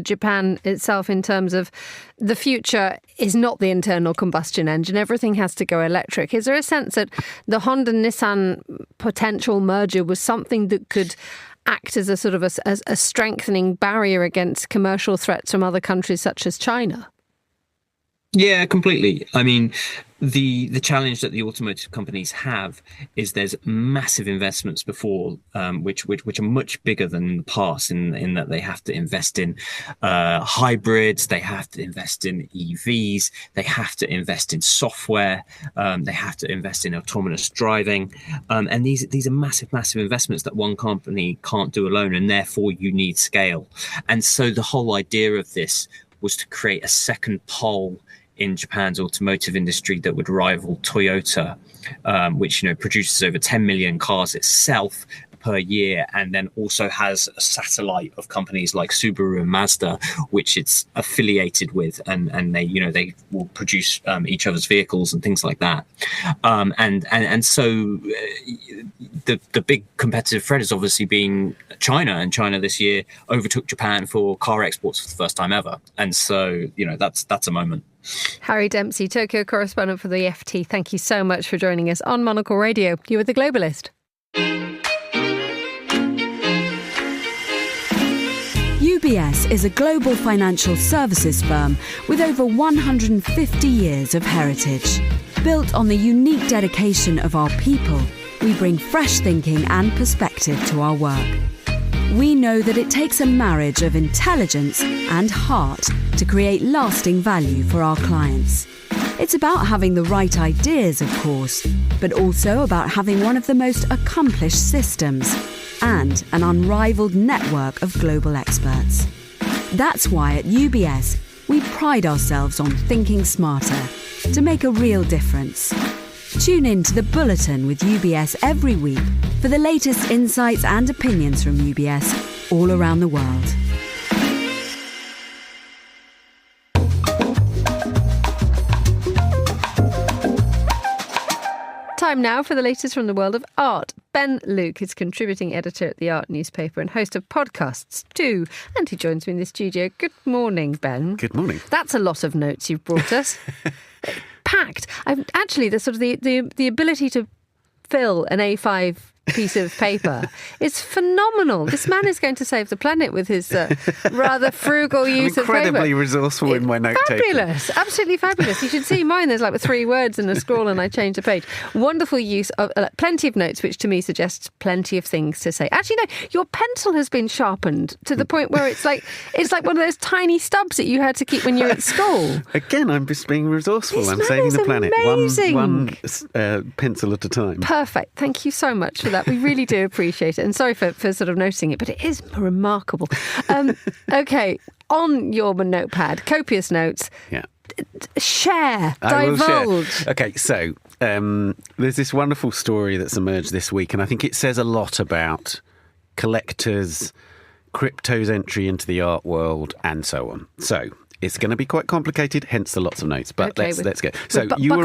[SPEAKER 1] Japan itself, in terms of the future is not the internal combustion engine. Everything has to go electric. Is there a sense that the Honda-Nissan potential merger was something that could act as a sort of a strengthening barrier against commercial threats from other countries such as China?
[SPEAKER 13] Yeah, completely. I mean, The challenge that the automotive companies have is there's massive investments before, which are much bigger than in the past, in that they have to invest in hybrids, they have to invest in EVs, they have to invest in software, they have to invest in autonomous driving, and these are massive investments that one company can't do alone, and therefore you need scale. And so the whole idea of this was to create a second pole in Japan's automotive industry that would rival Toyota, which produces over 10 million cars itself per year, and then also has a satellite of companies like Subaru and Mazda, which it's affiliated with, and they will produce each other's vehicles and things like that. And so the big competitive threat has obviously been China, and China this year overtook Japan for car exports for the first time ever. And so that's a moment.
[SPEAKER 1] Harry Dempsey, Tokyo correspondent for the FT, thank you so much for joining us on Monocle Radio. You were the Globalist.
[SPEAKER 14] UBS is a global financial services firm with over 150 years of heritage. Built on the unique dedication of our people, we bring fresh thinking and perspective to our work. We know that it takes a marriage of intelligence and heart to create lasting value for our clients. It's about having the right ideas, of course, but also about having one of the most accomplished systems and an unrivaled network of global experts. That's why at UBS, we pride ourselves on thinking smarter to make a real difference. Tune in to The Bulletin with UBS every week for the latest insights and opinions from UBS all around the world.
[SPEAKER 1] Time now for the latest from the world of art. Ben Luke is contributing editor at the Art newspaper and host of podcasts too. And he joins me in the studio. Good morning, Ben.
[SPEAKER 15] Good morning.
[SPEAKER 1] That's a lot of notes you've brought us. Packed. Actually, the sort of the ability to fill an A5 piece of paper is phenomenal. This man is going to save the planet with his rather frugal use of paper.
[SPEAKER 15] Incredibly resourceful in my note taking.
[SPEAKER 1] Fabulous, absolutely fabulous. You should see mine. There's like 3 words and a scroll, and I change the page. Wonderful use of plenty of notes, which to me suggests plenty of things to say. Actually, no, your pencil has been sharpened to the point where it's like one of those tiny stubs that you had to keep when you were at school.
[SPEAKER 15] Again, I'm just being resourceful.
[SPEAKER 1] This
[SPEAKER 15] I'm
[SPEAKER 1] man
[SPEAKER 15] saving
[SPEAKER 1] is
[SPEAKER 15] the planet
[SPEAKER 1] amazing.
[SPEAKER 15] one pencil at a time.
[SPEAKER 1] Perfect. Thank you so much for that. We really do appreciate it. And sorry for sort of noticing it, but it is remarkable. Okay, on your notepad, copious notes.
[SPEAKER 15] Yeah.
[SPEAKER 1] Share, divulge.
[SPEAKER 15] Share. Okay, so there's this wonderful story that's emerged this week, and I think it says a lot about collectors, crypto's entry into the art world, and so on. So it's going to be quite complicated, hence the lots of notes. But
[SPEAKER 1] okay,
[SPEAKER 15] let's go. So you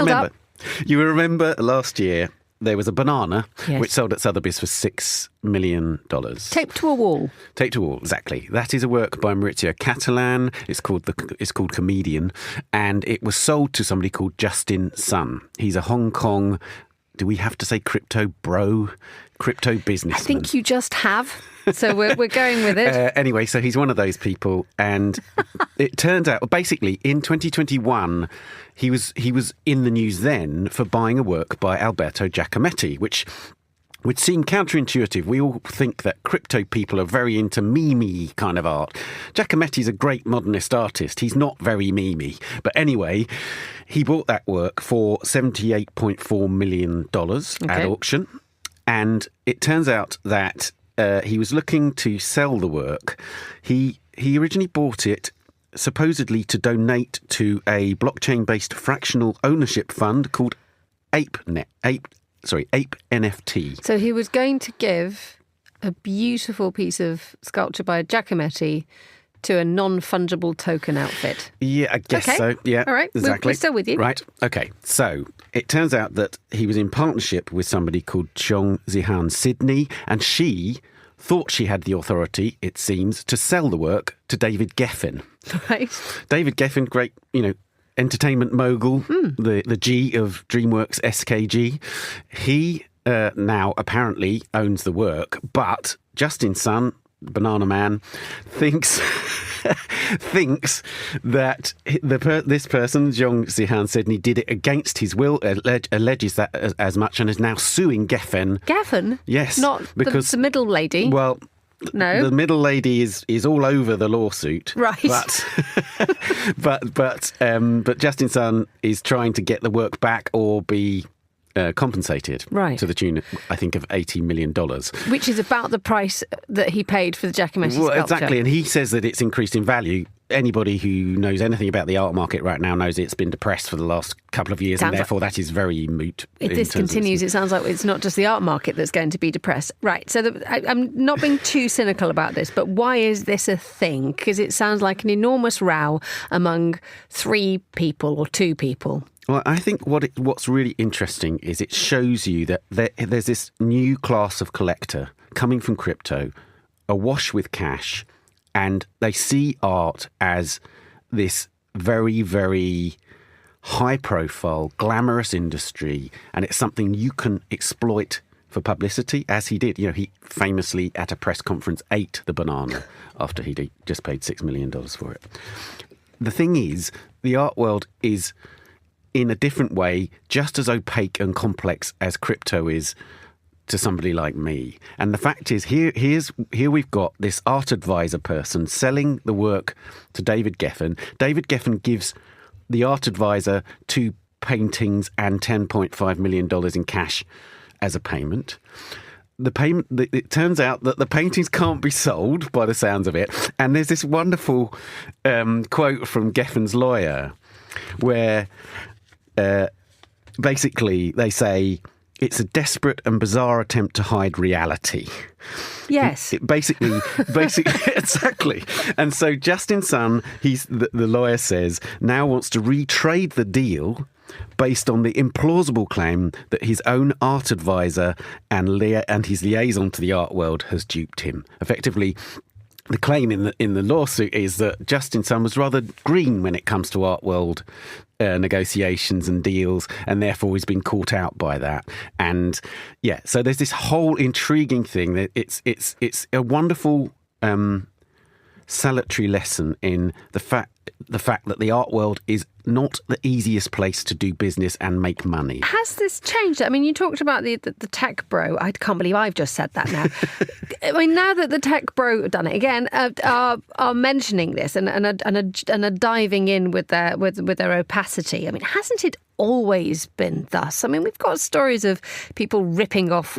[SPEAKER 15] remember last year there was a banana which sold at Sotheby's for $6 million.
[SPEAKER 1] Taped to a wall.
[SPEAKER 15] Taped to a wall, exactly. That is a work by Maurizio Catalan. It's called Comedian, and it was sold to somebody called Justin Sun. He's a Hong Kong, do we have to say crypto businessman?
[SPEAKER 1] I think you just have. So we're going with it.
[SPEAKER 15] Anyway, so he's one of those people, and it turns out, basically, in 2021, he was in the news then for buying a work by Alberto Giacometti, which would seem counterintuitive. We all think that crypto people are very into meme kind of art. Giacometti's a great modernist artist. He's not very meme. But anyway, he bought that work for $78.4 million at auction. And it turns out that he was looking to sell the work. He originally bought it supposedly to donate to a blockchain-based fractional ownership fund called Ape NFT.
[SPEAKER 1] So he was going to give a beautiful piece of sculpture by Giacometti to a non-fungible token outfit.
[SPEAKER 15] Yeah, I guess so. Yeah,
[SPEAKER 1] all right.
[SPEAKER 15] Exactly.
[SPEAKER 1] We're still with you.
[SPEAKER 15] Right. Okay. So it turns out that he was in partnership with somebody called Chong Zihan Sydney, and she thought she had the authority, it seems, to sell the work to David Geffen.
[SPEAKER 1] Right.
[SPEAKER 15] David Geffen, great, entertainment mogul, the G of DreamWorks SKG. He now apparently owns the work, but Justin Sun banana man, thinks that this person, Zhong Zihan, said he did it against his will, alleges that as much, and is now suing Geffen.
[SPEAKER 1] Geffen?
[SPEAKER 15] Yes.
[SPEAKER 1] Not
[SPEAKER 15] because
[SPEAKER 1] the middle lady?
[SPEAKER 15] Well,
[SPEAKER 1] no.
[SPEAKER 15] The middle lady is all over the lawsuit.
[SPEAKER 1] Right.
[SPEAKER 15] But Justin Sun is trying to get the work back or be compensated to the tune, I think, of $80 million.
[SPEAKER 1] Which is about the price that he paid for the Giacometti sculpture.
[SPEAKER 15] Exactly, and he says that it's increased in value. Anybody who knows anything about the art market right now knows it's been depressed for the last couple of years, and therefore that is very moot.
[SPEAKER 1] If this continues, it sounds like it's not just the art market that's going to be depressed. Right, so I'm not being too cynical about this, but why is this a thing? Because it sounds like an enormous row among 3 people or 2 people.
[SPEAKER 15] Well, I think what's really interesting is it shows you that there's this new class of collector coming from crypto, awash with cash, and they see art as this very, very high-profile, glamorous industry, and it's something you can exploit for publicity, as he did. You know, he famously, at a press conference, ate the banana after he'd just paid $6 million for it. The thing is, the art world is, in a different way, just as opaque and complex as crypto is to somebody like me. And the fact is, here we've got this art advisor person selling the work to David Geffen. David Geffen gives the art advisor 2 paintings and $10.5 million in cash as a payment. It turns out that the paintings can't be sold by the sounds of it. And there's this wonderful quote from Geffen's lawyer where basically they say, it's a desperate and bizarre attempt to hide reality.
[SPEAKER 1] Yes.
[SPEAKER 15] Basically, exactly. And so Justin Sun, the lawyer says, now wants to retrade the deal based on the implausible claim that his own art advisor and his liaison to the art world has duped him. Effectively, the claim in the lawsuit is that Justin Sun was rather green when it comes to art world negotiations and deals, and therefore he's been caught out by that. And yeah, so there's this whole intriguing thing that it's a wonderful salutary lesson in the fact that the art world is not the easiest place to do business and make money.
[SPEAKER 1] Has this changed? I mean, you talked about the tech bro. I can't believe I've just said that now. I mean, now that the tech bro have done it again, are mentioning this and are diving in with their opacity. I mean, hasn't it always been thus? I mean, we've got stories of people ripping off,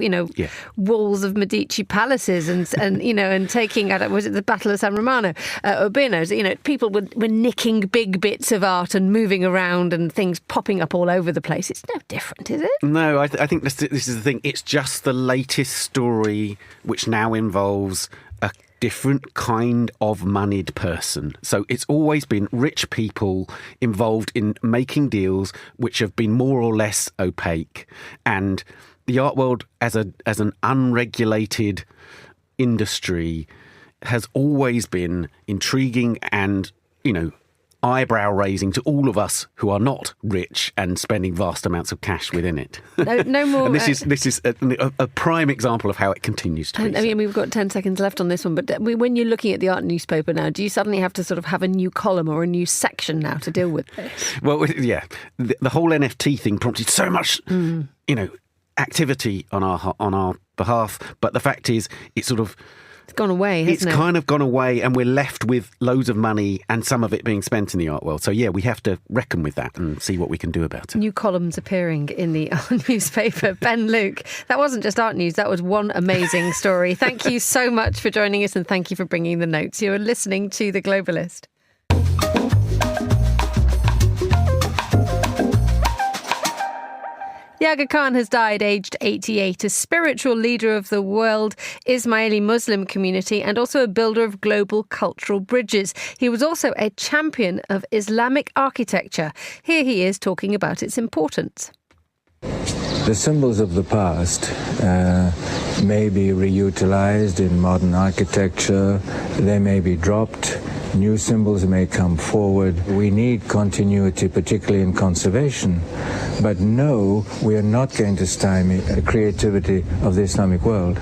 [SPEAKER 1] walls of Medici palaces and taking out, was it the Battle of San Romano, Urbino? People were nicking big bits of art and moving around and things popping up all over the place. It's no different, is it?
[SPEAKER 15] No, I think this is the thing. It's just the latest story which now involves a different kind of moneyed person. So it's always been rich people involved in making deals which have been more or less opaque. And the art world as an unregulated industry has always been intriguing and, eyebrow raising to all of us who are not rich and spending vast amounts of cash within it.
[SPEAKER 1] No more.
[SPEAKER 15] And this is a prime example of how it continues to be.
[SPEAKER 1] I mean, we've got 10 seconds left on this one, but when you're looking at the art newspaper now, do you suddenly have to sort of have a new column or a new section now to deal with this?
[SPEAKER 15] Well, yeah, the whole NFT thing prompted so much, activity on our behalf. But the fact is, it's sort of
[SPEAKER 1] gone away, hasn't it?
[SPEAKER 15] It's kind of gone away, and we're left with loads of money and some of it being spent in the art world. So, yeah, we have to reckon with that and see what we can do about it.
[SPEAKER 1] New columns appearing in the art newspaper. Ben Luke, that wasn't just art news, that was one amazing story. Thank you so much for joining us and thank you for bringing the notes. You're listening to The Globalist. Yaga Khan has died aged 88, a spiritual leader of the world Ismaili Muslim community and also a builder of global cultural bridges. He was also a champion of Islamic architecture. Here he is talking about its importance.
[SPEAKER 3] The symbols of the past may be reutilized in modern architecture. They may be dropped. New symbols may come forward. We need continuity, particularly in conservation. But no, we are not going to stymie the creativity of the Islamic world.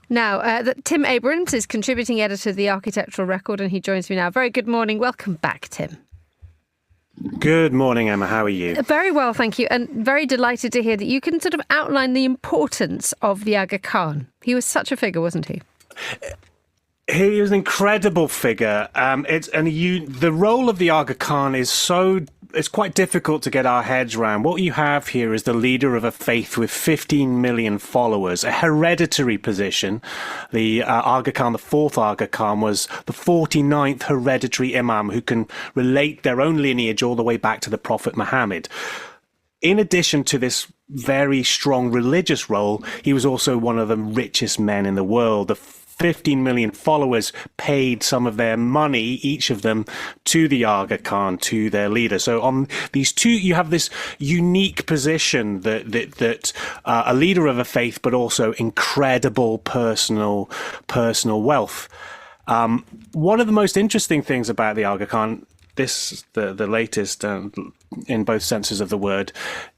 [SPEAKER 1] Now, Tim Abrams is contributing editor of the Architectural Record, and he joins me now. Very good morning. Welcome back, Tim.
[SPEAKER 16] Good morning, Emma. How are you?
[SPEAKER 1] Very well, thank you. And very delighted to hear that you can sort of outline the importance of the Aga Khan. He was such a figure, wasn't he?
[SPEAKER 16] He was an incredible figure. The role of the Aga Khan it's quite difficult to get our heads around. What you have here is the leader of a faith with 15 million followers, a hereditary position. The Aga Khan, the fourth Aga Khan, was the 49th hereditary imam who can relate their own lineage all the way back to the Prophet Muhammad. In addition to this very strong religious role, he was also one of the richest men in the world. The 15 million followers paid some of their money, each of them, to the Aga Khan, to their leader. So on these two, you have this unique position that a leader of a faith, but also incredible personal wealth. One of the most interesting things about the Aga Khan, the latest in both senses of the word,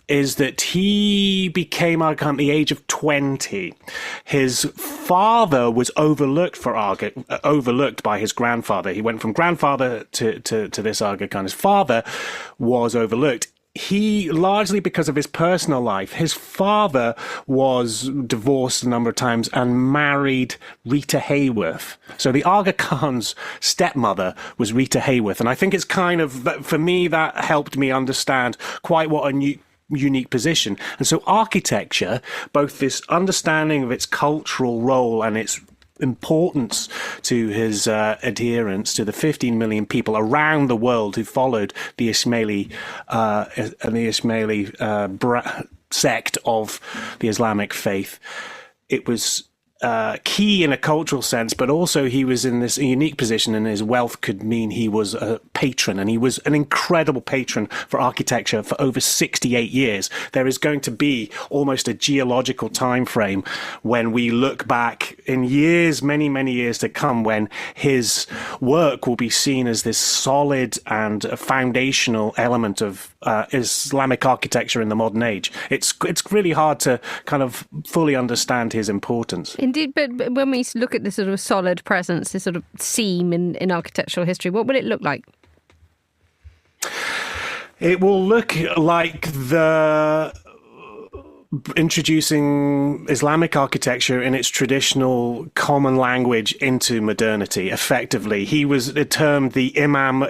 [SPEAKER 16] is that he became Aga Khan at the age of 20. His father was overlooked by his grandfather. He went from grandfather to this Aga Khan. His father was overlooked. He, largely because of his personal life, his father was divorced a number of times and married Rita Hayworth. So the Aga Khan's stepmother was Rita Hayworth. And I think it's kind of, for me, that helped me understand quite what a unique position. And so architecture, both this understanding of its cultural role and its importance to his adherence to the 15 million people around the world who followed the Ismaili sect of the Islamic faith. It was key in a cultural sense, but also he was in this unique position, and his wealth could mean he was a patron, and he was an incredible patron for architecture for over 68 years. There is going to be almost a geological time frame when we look back in years, many, many years to come, when his work will be seen as this solid and foundational element of Islamic architecture in the modern age. It's really hard to kind of fully understand his importance.
[SPEAKER 1] Indeed, but when we look at this sort of solid presence, this sort of seam in architectural history, what will it look like?
[SPEAKER 16] It will look like introducing Islamic architecture in its traditional common language into modernity. Effectively, he was termed the imam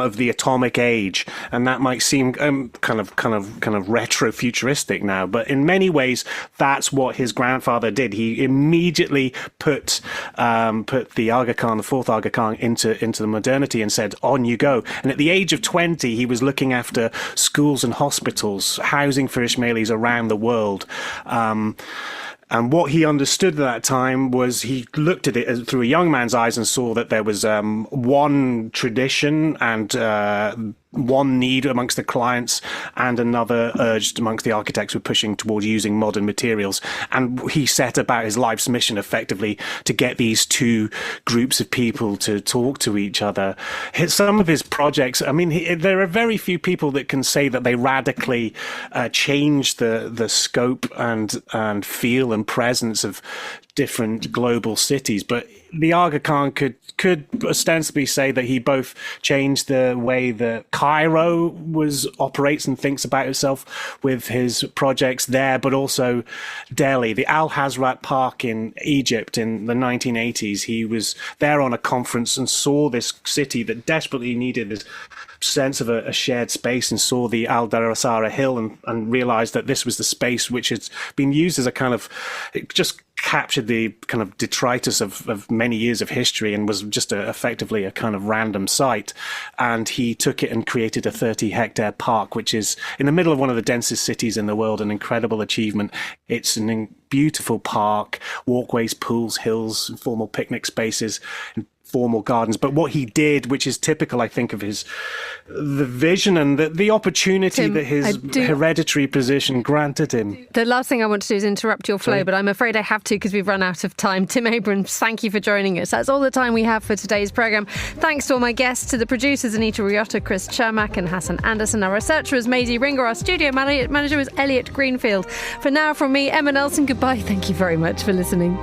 [SPEAKER 16] of the atomic age, and that might seem kind of retro-futuristic now, but in many ways that's what his grandfather did. He immediately put the Aga Khan, the fourth Aga Khan, into the modernity and said, on you go. And at the age of 20, he was looking after schools and hospitals, housing for Ismailis around the world. And what he understood at that time was he looked at it through a young man's eyes and saw that there was one tradition and one need amongst the clients and another urged amongst the architects were pushing towards using modern materials. And he set about his life's mission effectively to get these two groups of people to talk to each other. Some of his projects, I mean, there are very few people that can say that they radically changed the scope and feel and presence of different global cities, but the Aga Khan could ostensibly say that he both changed the way that Cairo operates and thinks about itself with his projects there, but also Delhi, the Al Hazrat Park in Egypt in the 1980s. He was there on a conference and saw this city that desperately needed this sense of a shared space, and saw the Al Darasara Hill and realized that this was the space which has been used as a kind of, it just captured the kind of detritus of many years of history and was just effectively a kind of random site. And he took it and created a 30-hectare park, which is in the middle of one of the densest cities in the world, an incredible achievement. It's a beautiful park, walkways, pools, hills, formal picnic spaces, formal gardens. But what he did, which is typical, I think, of the vision and the opportunity Tim, that his hereditary position granted him.
[SPEAKER 1] The last thing I want to do is interrupt your flow, but I'm afraid I have to because we've run out of time. Tim Abrams, thank you for joining us. That's all the time we have for today's programme. Thanks to all my guests, to the producers Anita Riotta, Chris Chermak and Hassan Anderson. Our researcher is Maisie Ringer. Our studio manager was Elliot Greenfield. For now, from me, Emma Nelson, goodbye. Thank you very much for listening.